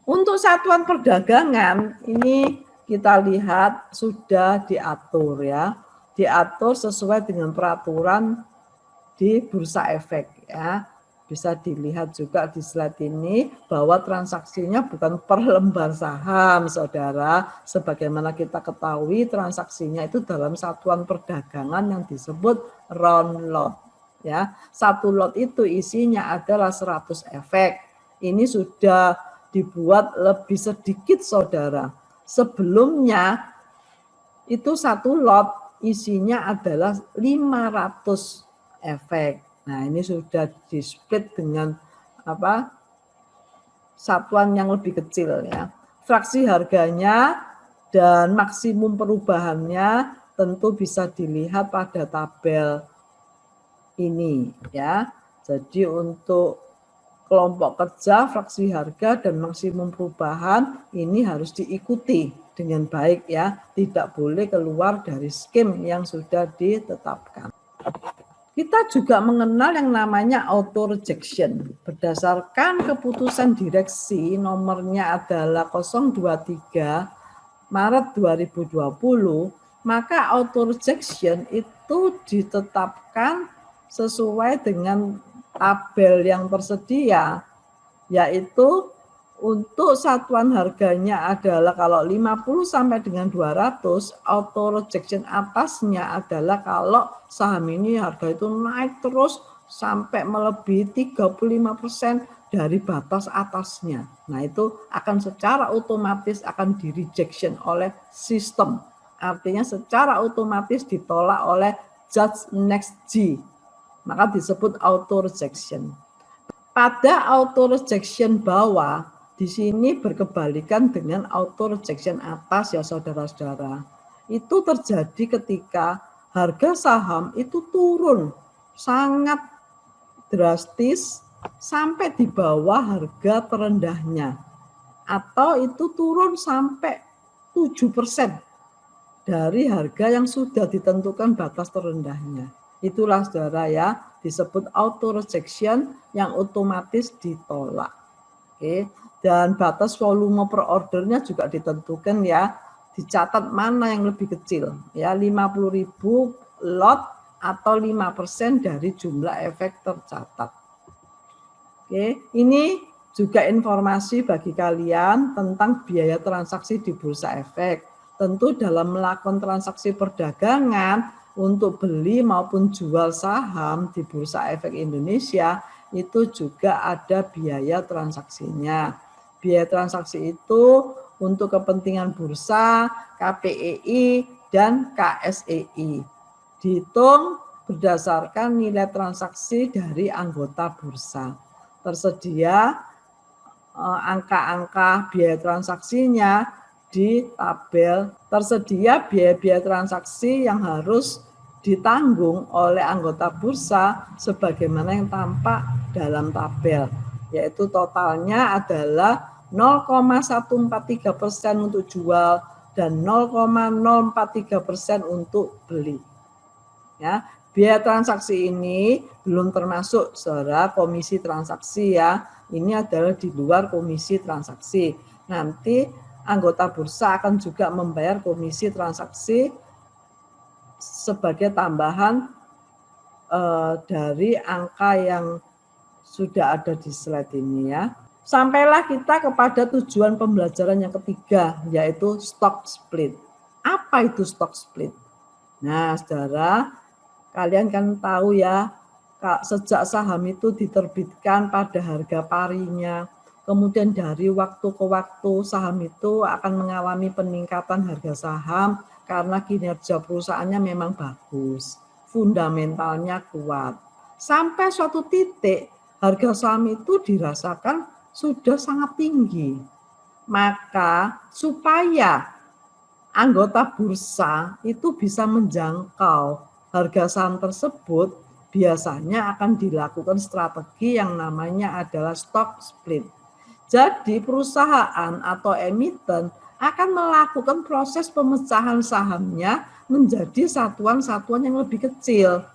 Untuk satuan perdagangan ini kita lihat sudah diatur ya, diatur sesuai dengan peraturan di Bursa Efek ya. Bisa dilihat juga di slide ini bahwa transaksinya bukan per lembar saham, saudara. Sebagaimana kita ketahui transaksinya itu dalam satuan perdagangan yang disebut round lot. Ya, satu lot itu isinya adalah 100 efek. Ini sudah dibuat lebih sedikit, saudara. Sebelumnya itu satu lot isinya adalah 500 efek. Nah, ini sudah di-split dengan satuan yang lebih kecil ya. Fraksi harganya dan maksimum perubahannya tentu bisa dilihat pada tabel ini ya. Jadi untuk kelompok kerja, fraksi harga, dan maksimum perubahan ini harus diikuti dengan baik ya. Tidak boleh keluar dari skema yang sudah ditetapkan. Kita juga mengenal yang namanya auto rejection. Berdasarkan keputusan direksi nomornya adalah 023 Maret 2020, maka auto rejection itu ditetapkan sesuai dengan tabel yang tersedia, yaitu untuk satuan harganya adalah kalau 50 sampai dengan 200, auto rejection atasnya adalah kalau saham ini harga itu naik terus sampai melebihi 35% dari batas atasnya. Nah, itu akan secara otomatis akan di rejection oleh sistem. Artinya secara otomatis ditolak oleh Judge Next G. Maka disebut auto rejection. Pada auto rejection bawah, di sini berkebalikan dengan auto rejection atas ya saudara-saudara. Itu terjadi ketika harga saham itu turun sangat drastis sampai di bawah harga terendahnya. Atau itu turun sampai 7% dari harga yang sudah ditentukan batas terendahnya. Itulah saudara ya, disebut auto rejection yang otomatis ditolak. Oke. Dan batas volume per ordernya juga ditentukan ya, dicatat mana yang lebih kecil ya, 50.000 lot atau 5% dari jumlah efek tercatat. Oke, ini juga informasi bagi kalian tentang biaya transaksi di Bursa Efek. Tentu dalam melakukan transaksi perdagangan untuk beli maupun jual saham di Bursa Efek Indonesia itu juga ada biaya transaksinya. Biaya transaksi itu untuk kepentingan bursa, KPEI, dan KSEI. Dihitung berdasarkan nilai transaksi dari anggota bursa. Tersedia angka-angka biaya transaksinya di tabel. Tersedia biaya-biaya transaksi yang harus ditanggung oleh anggota bursa sebagaimana yang tampak dalam tabel, yaitu totalnya adalah 0,143% untuk jual dan 0,043% untuk beli. Ya, biaya transaksi ini belum termasuk saudara komisi transaksi ya. Ini adalah di luar komisi transaksi. Nanti anggota bursa akan juga membayar komisi transaksi sebagai tambahan dari angka yang sudah ada di slide ini ya. Sampailah kita kepada tujuan pembelajaran yang ketiga, yaitu stock split. Apa itu stock split? Nah, saudara, kalian kan tahu ya, sejak saham itu diterbitkan pada harga parinya, kemudian dari waktu ke waktu saham itu akan mengalami peningkatan harga saham karena kinerja perusahaannya memang bagus, fundamentalnya kuat. Sampai suatu titik harga saham itu dirasakan sudah sangat tinggi. Maka supaya anggota bursa itu bisa menjangkau harga saham tersebut, biasanya akan dilakukan strategi yang namanya adalah stock split. Jadi perusahaan atau emiten akan melakukan proses pemecahan sahamnya menjadi satuan-satuan yang lebih kecil.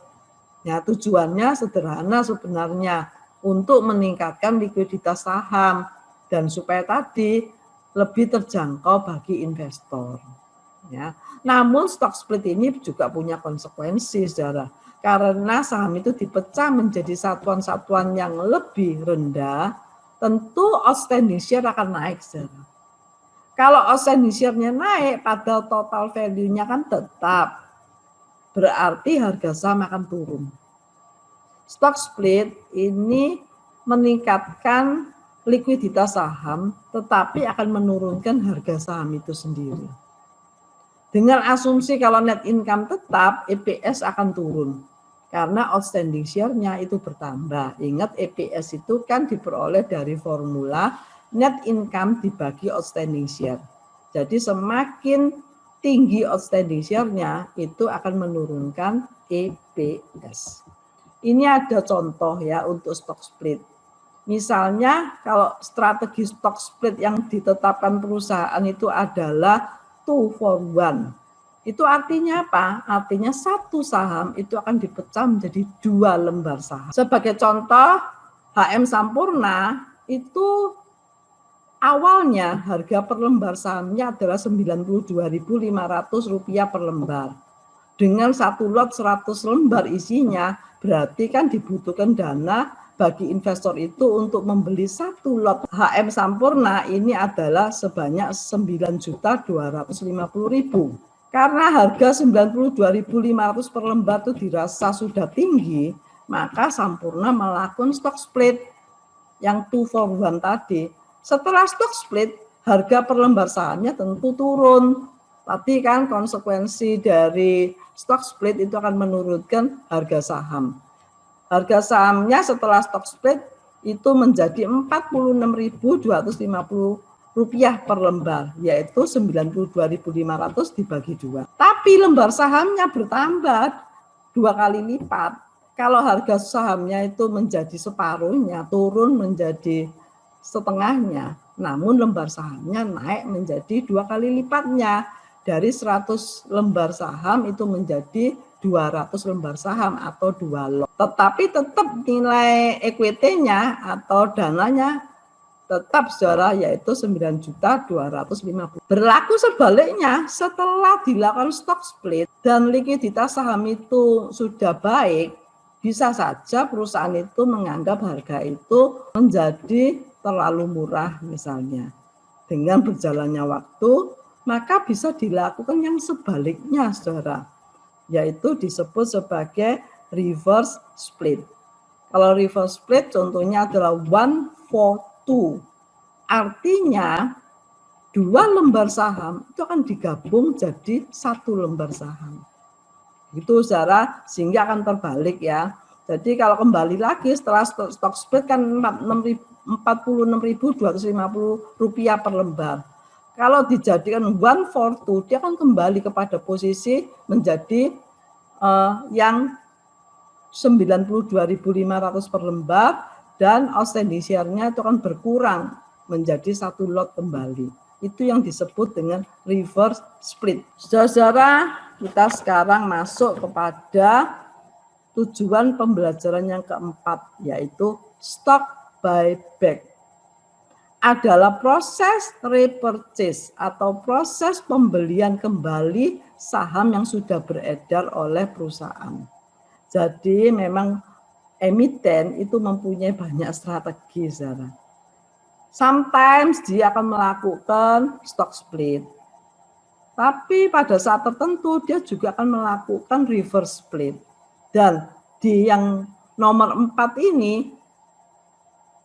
Ya, tujuannya sederhana sebenarnya, untuk meningkatkan likuiditas saham. dan supaya tadi lebih terjangkau bagi investor. Ya. Namun stock split ini juga punya konsekuensi, saudara, karena saham itu dipecah menjadi satuan-satuan yang lebih rendah, tentu outstanding share akan naik, saudara. Kalau outstanding share-nya naik, pada total value-nya kan tetap, berarti harga saham akan turun. Stock split ini meningkatkan likuiditas saham, tetapi akan menurunkan harga saham itu sendiri. Dengan asumsi kalau net income tetap, EPS akan turun. Karena outstanding share-nya itu bertambah. Ingat EPS itu kan diperoleh dari formula net income dibagi outstanding share. Jadi semakin tinggi outstanding share-nya itu akan menurunkan EPS. Ini ada contoh ya untuk stock split. Misalnya kalau strategi stock split yang ditetapkan perusahaan itu adalah 2 for 1. Itu artinya apa? Artinya satu saham itu akan dipecah menjadi 2 lembar saham. Sebagai contoh, HM Sampurna itu awalnya harga per lembar sahamnya adalah Rp92.500 per lembar. Dengan satu lot 100 lembar isinya, berarti kan dibutuhkan dana bagi investor itu untuk membeli satu lot HM Sampurna ini adalah sebanyak 9.250.000. Karena harga 92.500 per lembar itu dirasa sudah tinggi, maka Sampurna melakukan stock split yang 2 for 1 tadi. Setelah stock split, harga per lembar sahamnya tentu turun. Tadi kan konsekuensi dari stock split itu akan menurunkan harga saham. Harga sahamnya setelah stock split itu menjadi Rp46.250 per lembar, yaitu 92.500 dibagi 2. Tapi lembar sahamnya bertambah 2 kali lipat. Kalau harga sahamnya itu menjadi separuhnya, turun menjadi setengahnya, namun lembar sahamnya naik menjadi 2 kali lipatnya. Dari 100 lembar saham itu menjadi 200 lembar saham atau 2 lot. Tetapi tetap nilai equity-nya atau dananya tetap, saudara, yaitu 9.250. Berlaku sebaliknya, setelah dilakukan stock split dan likuiditas saham itu sudah baik, bisa saja perusahaan itu menganggap harga itu menjadi terlalu murah misalnya. Dengan berjalannya waktu, maka bisa dilakukan yang sebaliknya, saudara, yaitu disebut sebagai reverse split. Kalau reverse split contohnya adalah 1 for 2. Artinya 2 lembar saham itu akan digabung jadi 1 lembar saham. Itu, saudara, sehingga akan terbalik ya. Jadi kalau kembali lagi setelah stock split kan Rp46.250 per lembar. Kalau dijadikan 1 for 2, dia akan kembali kepada posisi menjadi yang 92.500 per lembar, dan outstanding share-nya itu akan berkurang menjadi 1 lot kembali. Itu yang disebut dengan reverse split. Saudara, kita sekarang masuk kepada tujuan pembelajaran yang keempat, yaitu stock buyback. Adalah proses repurchase atau proses pembelian kembali saham yang sudah beredar oleh perusahaan. Jadi memang emiten itu mempunyai banyak strategi, saudara. Sometimes dia akan melakukan stock split, tapi pada saat tertentu dia juga akan melakukan reverse split. Dan di yang nomor 4 ini,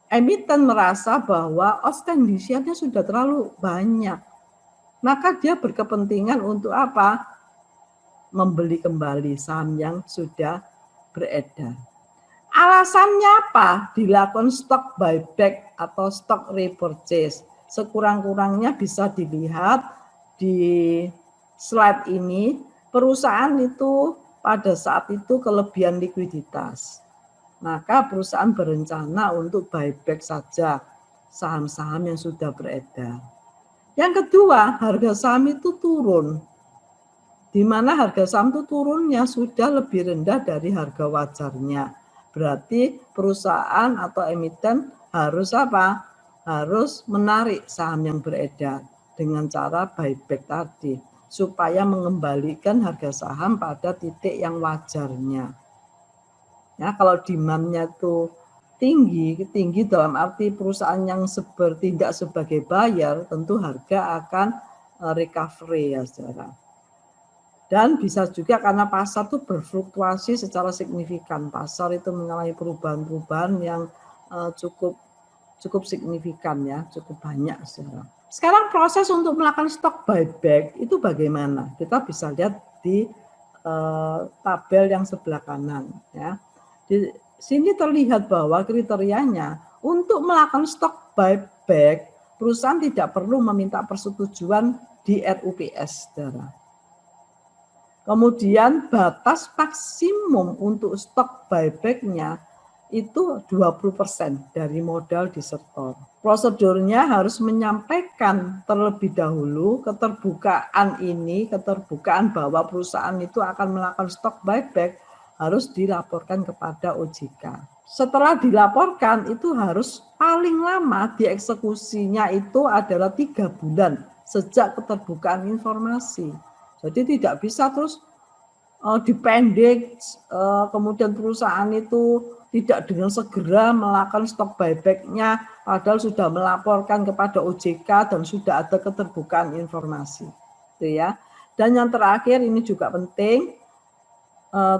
emiten merasa bahwa outstanding share-nya sudah terlalu banyak. Maka dia berkepentingan untuk apa? Membeli kembali saham yang sudah beredar. Alasannya apa? Dilakukan stock buyback atau stock repurchase. Sekurang-kurangnya bisa dilihat di slide ini, perusahaan itu pada saat itu kelebihan likuiditas. Maka perusahaan berencana untuk buyback saja saham-saham yang sudah beredar. Yang kedua, harga saham itu turun. Di mana harga saham itu turunnya sudah lebih rendah dari harga wajarnya. Berarti perusahaan atau emiten harus apa? harus menarik saham yang beredar dengan cara buyback tadi, supaya mengembalikan harga saham pada titik yang wajarnya. Ya, kalau demand-nya itu tinggi dalam arti perusahaan yang bertindak sebagai buyer, tentu harga akan recovery ya saudara. Dan bisa juga karena pasar itu berfluktuasi secara signifikan. Pasar itu mengalami perubahan-perubahan yang cukup signifikan ya, cukup banyak saudara. Sekarang proses untuk melakukan stock buyback itu bagaimana? Kita bisa lihat di tabel yang sebelah kanan ya. Di sini terlihat bahwa kriterianya untuk melakukan stock buyback, perusahaan tidak perlu meminta persetujuan di RUPS, saudara. Kemudian batas maksimum untuk stok buyback-nya itu 20% dari modal disetor. Prosedurnya harus menyampaikan terlebih dahulu keterbukaan bahwa perusahaan itu akan melakukan stok buyback harus dilaporkan kepada OJK. Setelah dilaporkan itu harus paling lama dieksekusinya itu adalah 3 bulan sejak keterbukaan informasi. Jadi tidak bisa terus dipendek, kemudian perusahaan itu tidak dengan segera melakukan stok buyback-nya, padahal sudah melaporkan kepada OJK dan sudah ada keterbukaan informasi. Gitu ya. Dan yang terakhir ini juga penting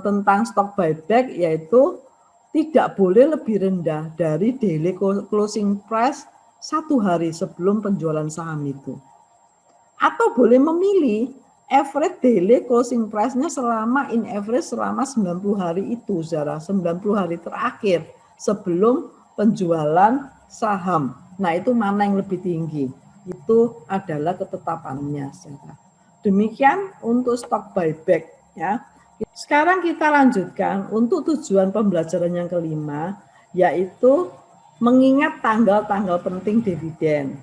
tentang stok buyback, yaitu tidak boleh lebih rendah dari daily closing price 1 hari sebelum penjualan saham itu. Atau boleh memilih average daily closing price-nya selama 90 hari itu, saudara, 90 hari terakhir sebelum penjualan saham. Nah, itu mana yang lebih tinggi? Itu adalah ketetapannya, saudara. Demikian untuk stok buyback ya. Sekarang kita lanjutkan untuk tujuan pembelajaran yang kelima, yaitu mengingat tanggal-tanggal penting dividen.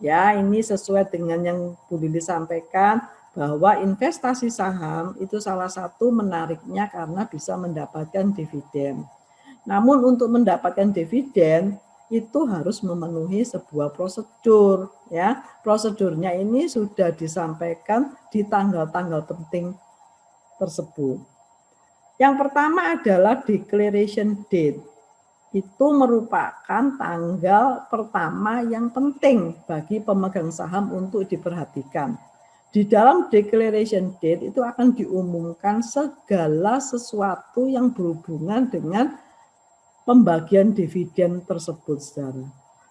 Ya, ini sesuai dengan yang Bu Lili sampaikan, bahwa investasi saham itu salah satu menariknya karena bisa mendapatkan dividen. Namun untuk mendapatkan dividen itu harus memenuhi sebuah prosedur ya. Prosedurnya ini sudah disampaikan di tanggal-tanggal penting tersebut. Yang pertama adalah declaration date. Itu merupakan tanggal pertama yang penting bagi pemegang saham untuk diperhatikan. Di dalam declaration date itu akan diumumkan segala sesuatu yang berhubungan dengan pembagian dividen tersebut, saudara.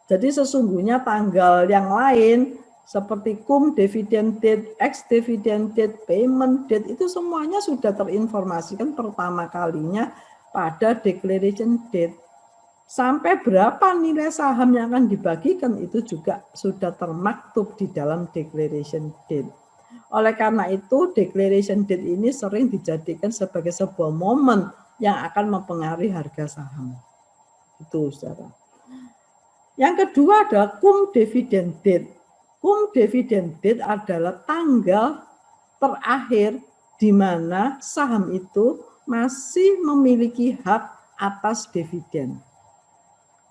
Jadi sesungguhnya tanggal yang lain seperti cum dividend date, ex dividend date, payment date itu semuanya sudah terinformasikan pertama kalinya pada declaration date. Sampai berapa nilai saham yang akan dibagikan itu juga sudah termaktub di dalam declaration date. Oleh karena itu, declaration date ini sering dijadikan sebagai sebuah momen yang akan mempengaruhi harga saham. Itu, saudara. Yang kedua adalah cum dividend date. Cum dividend date adalah tanggal terakhir di mana saham itu masih memiliki hak atas dividen.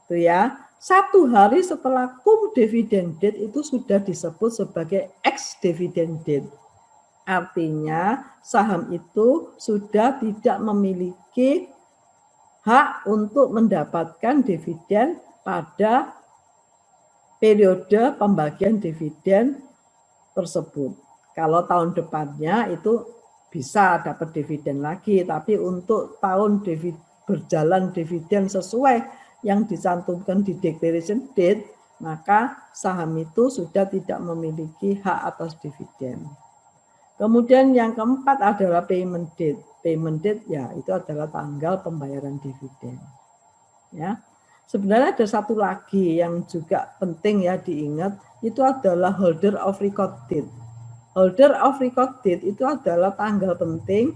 Itu ya. 1 hari setelah cum dividend date itu sudah disebut sebagai ex dividend date. Artinya saham itu sudah tidak memiliki hak untuk mendapatkan dividen pada periode pembagian dividen tersebut. Kalau tahun depannya itu bisa dapat dividen lagi, tapi untuk tahun berjalan dividen sesuai yang dicantumkan di declaration date, maka saham itu sudah tidak memiliki hak atas dividen. Kemudian yang keempat adalah payment date. Payment date ya itu adalah tanggal pembayaran dividen. Ya. Sebenarnya ada satu lagi yang juga penting ya diingat, itu adalah holder of record date. Holder of record date itu adalah tanggal penting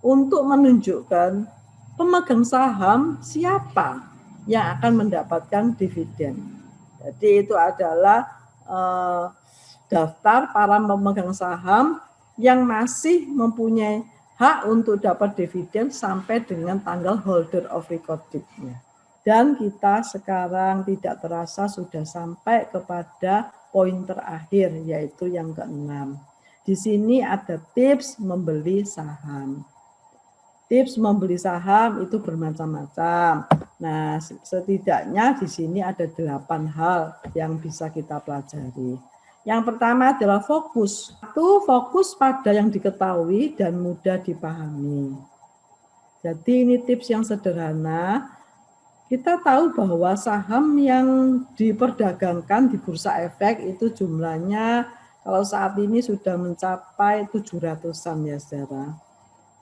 untuk menunjukkan pemegang saham siapa yang akan mendapatkan dividen. Jadi itu adalah daftar para pemegang saham yang masih mempunyai hak untuk dapat dividen sampai dengan tanggal holder of record date-nya. Dan kita sekarang tidak terasa sudah sampai kepada poin terakhir, yaitu yang ke-6. Di sini ada tips membeli saham. Tips membeli saham itu bermacam-macam. Nah, setidaknya di sini ada 8 hal yang bisa kita pelajari. Yang pertama adalah fokus. Itu fokus pada yang diketahui dan mudah dipahami. Jadi ini tips yang sederhana. Kita tahu bahwa saham yang diperdagangkan di Bursa Efek itu jumlahnya kalau saat ini sudah mencapai 700-an ya saudara.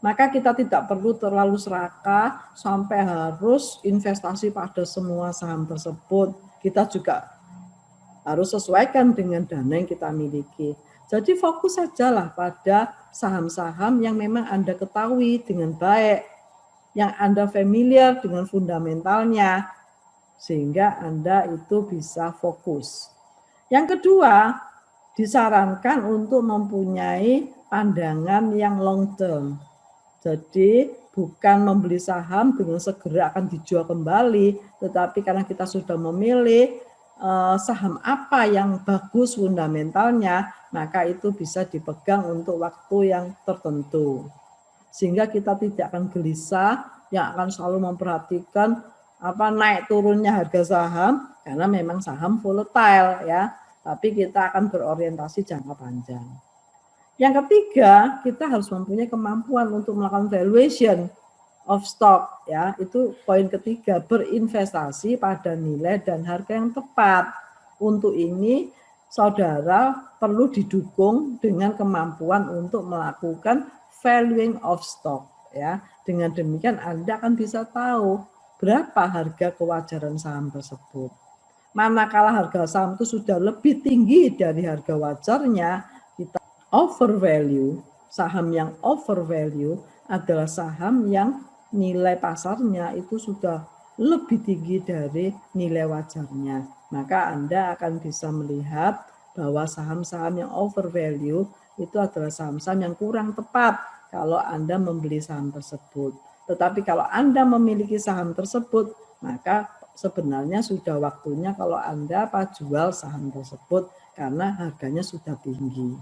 Maka kita tidak perlu terlalu serakah sampai harus investasi pada semua saham tersebut. Kita juga harus sesuaikan dengan dana yang kita miliki. Jadi fokus sajalah pada saham-saham yang memang Anda ketahui dengan baik, yang Anda familiar dengan fundamentalnya, sehingga Anda itu bisa fokus. Yang kedua, disarankan untuk mempunyai pandangan yang long term. Jadi bukan membeli saham dengan segera akan dijual kembali, tetapi karena kita sudah memilih saham apa yang bagus fundamentalnya, maka itu bisa dipegang untuk waktu yang tertentu. Sehingga kita tidak akan gelisah, yang akan selalu memperhatikan naik turunnya harga saham, karena memang saham volatile ya, tapi kita akan berorientasi jangka panjang. Yang ketiga, kita harus mempunyai kemampuan untuk melakukan valuation of stock ya. Itu poin ketiga, berinvestasi pada nilai dan harga yang tepat. Untuk ini saudara perlu didukung dengan kemampuan untuk melakukan valuing of stock ya. Dengan demikian Anda akan bisa tahu berapa harga kewajaran saham tersebut. Manakala harga saham itu sudah lebih tinggi dari harga wajarnya, kita overvalue. Saham yang overvalue adalah saham yang nilai pasarnya itu sudah lebih tinggi dari nilai wajarnya. Maka Anda akan bisa melihat bahwa saham-saham yang overvalue itu adalah saham-saham yang kurang tepat kalau Anda membeli saham tersebut. Tetapi kalau Anda memiliki saham tersebut, maka sebenarnya sudah waktunya kalau Anda jual saham tersebut karena harganya sudah tinggi.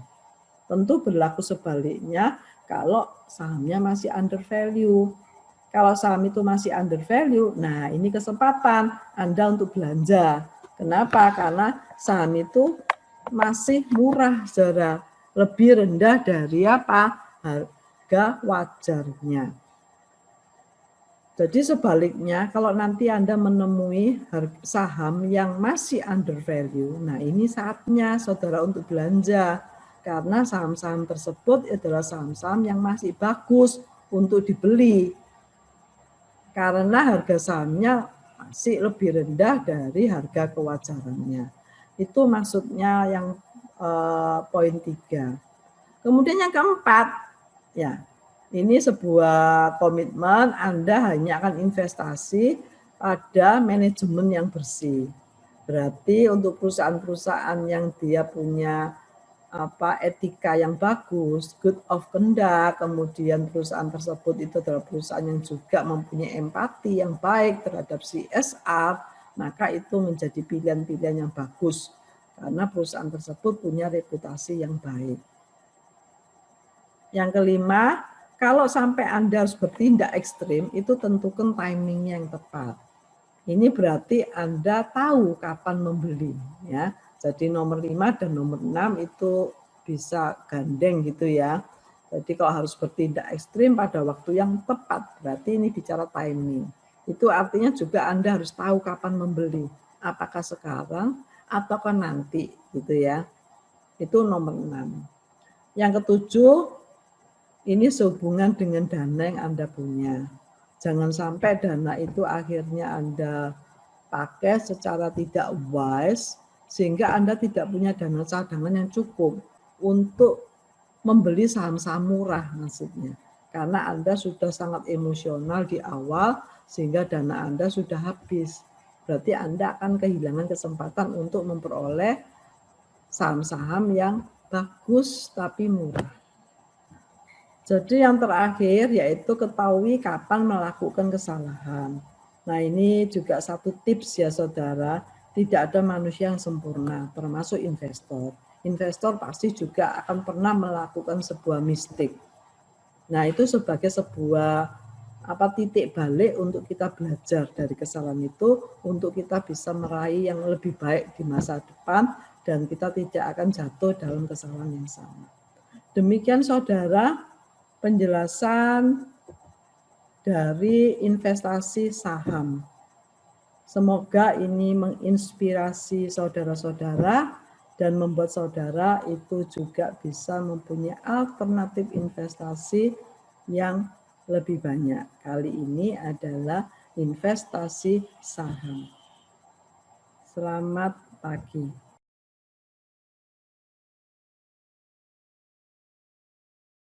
Tentu berlaku sebaliknya kalau sahamnya masih under value. Kalau saham itu masih under value, nah ini kesempatan Anda untuk belanja. Kenapa? Karena saham itu masih murah, saudara. Lebih rendah dari harga wajarnya. Jadi sebaliknya, kalau nanti Anda menemui saham yang masih under value, nah ini saatnya saudara untuk belanja. Karena saham-saham tersebut adalah saham-saham yang masih bagus untuk dibeli. Karena harga sahamnya masih lebih rendah dari harga kewajarannya. Itu maksudnya yang poin 3. Kemudian yang keempat, ya ini sebuah komitmen Anda hanya akan investasi pada manajemen yang bersih. Berarti untuk perusahaan-perusahaan yang dia punya etika yang bagus, good of conduct, kemudian perusahaan tersebut itu adalah perusahaan yang juga mempunyai empati yang baik terhadap CSR, maka itu menjadi pilihan-pilihan yang bagus karena perusahaan tersebut punya reputasi yang baik. Yang kelima, kalau sampai Anda harus bertindak ekstrim, itu tentukan timingnya yang tepat. Ini berarti Anda tahu kapan membeli ya. Jadi nomor 5 dan nomor 6 itu bisa gandeng gitu ya. Jadi kalau harus bertindak ekstrim pada waktu yang tepat, berarti ini bicara timing. Itu artinya juga Anda harus tahu kapan membeli. Apakah sekarang ataukah nanti gitu ya. Itu nomor 6. Yang ketujuh, ini sehubungan dengan dana yang Anda punya. Jangan sampai dana itu akhirnya Anda pakai secara tidak wise, sehingga Anda tidak punya dana cadangan yang cukup untuk membeli saham-saham murah maksudnya. Karena Anda sudah sangat emosional di awal, sehingga dana Anda sudah habis. Berarti Anda akan kehilangan kesempatan untuk memperoleh saham-saham yang bagus tapi murah. Jadi yang terakhir yaitu ketahui kapan melakukan kesalahan. Nah, ini juga satu tips ya saudara, tidak ada manusia yang sempurna, termasuk investor. Investor pasti juga akan pernah melakukan sebuah mistake. Nah, itu sebagai sebuah titik balik untuk kita belajar dari kesalahan itu, untuk kita bisa meraih yang lebih baik di masa depan, dan kita tidak akan jatuh dalam kesalahan yang sama. Demikian saudara, penjelasan dari investasi saham. Semoga ini menginspirasi saudara-saudara dan membuat saudara itu juga bisa mempunyai alternatif investasi yang lebih banyak. Kali ini adalah investasi saham. Selamat pagi.